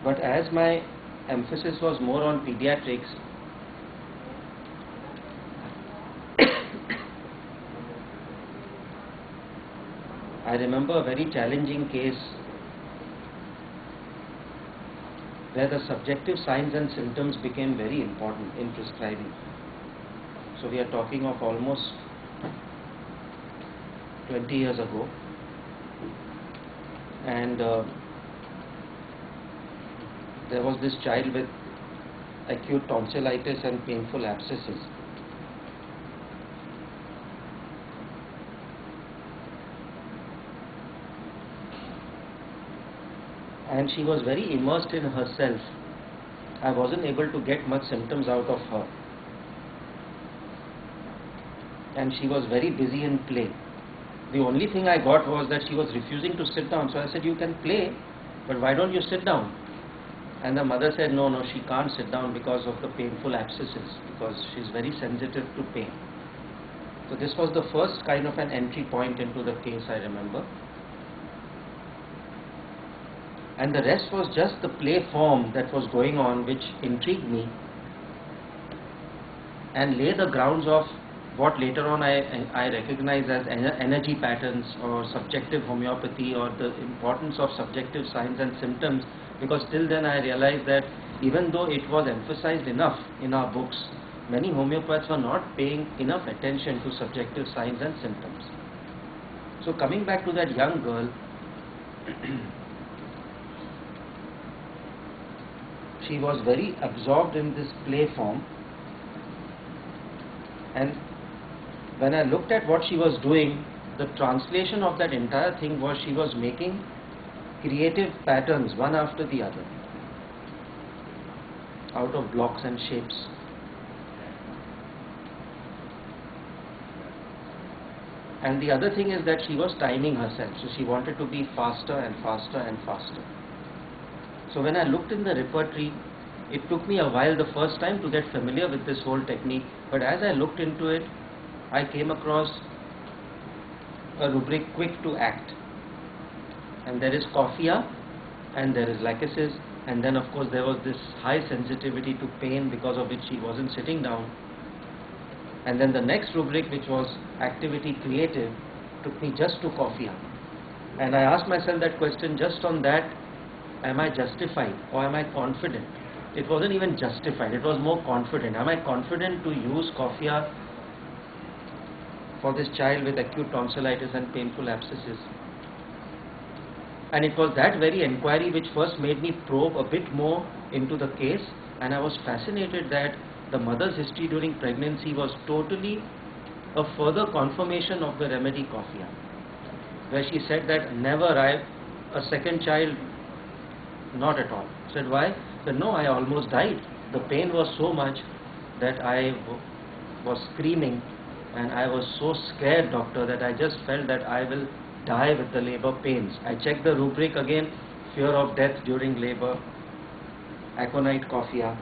But as my emphasis was more on pediatrics, I remember a very challenging case where the subjective signs and symptoms became very important in prescribing. So we are talking of almost 20 years ago, and there was this child with acute tonsillitis and painful abscesses. And she was very immersed in herself. I wasn't able to get much symptoms out of her. And she was very busy in play. The only thing I got was that she was refusing to sit down. So I said, you can play, but why don't you sit down? And the mother said, no, she can't sit down because of the painful abscesses, because she's very sensitive to pain. So this was the first kind of an entry point into the case, I remember. And the rest was just the play form that was going on, which intrigued me and lay the grounds of what later on I recognize as energy patterns or subjective homeopathy, or the importance of subjective signs and symptoms, because till then I realized that even though it was emphasized enough in our books, many homeopaths were not paying enough attention to subjective signs and symptoms. So coming back to that young girl, she was very absorbed in this play form, and when I looked at what she was doing, the translation of that entire thing was she was making creative patterns one after the other out of blocks and shapes. And the other thing is that she was timing herself, so she wanted to be faster and faster and faster. So when I looked in the repertory, it took me a while the first time to get familiar with this whole technique, but as I looked into it, I came across a rubric, quick to act. And there is coffea, and there is lachesis, and then of course there was this high sensitivity to pain because of which she wasn't sitting down. And then the next rubric, which was activity creative, took me just to coffea. And I asked myself that question, just on that, am I justified or am I confident? It wasn't even justified, it was more confident. Am I confident to use coffea for this child with acute tonsillitis and painful abscesses? And it was that very inquiry which first made me probe a bit more into the case, and I was fascinated that the mother's history during pregnancy was totally a further confirmation of the remedy coffea, where she said that never a second child, not at all. I said, why? She said, no, I almost died. The pain was so much that I was screaming, and I was so scared, doctor, that I just felt that I will die with the labor pains. I checked the rubric again, fear of death during labor, aconite coffea.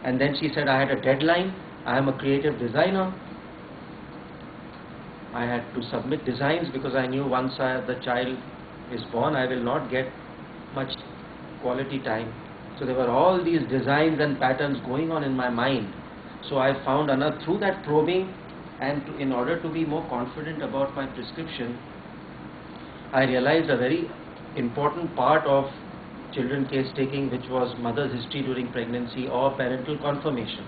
And then she said, I had a deadline, I am a creative designer. I had to submit designs because I knew once the child is born, I will not get much quality time. So there were all these designs and patterns going on in my mind. So I found through that probing, and in order to be more confident about my prescription, I realized a very important part of children case taking, which was mother's history during pregnancy or parental confirmation.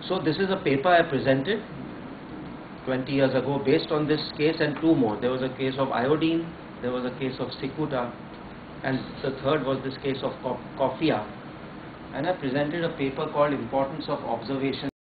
So this is a paper I presented 20 years ago based on this case and two more. There was a case of iodine, there was a case of cicuta, and the third was this case of coffea. And I presented a paper called Importance of Observation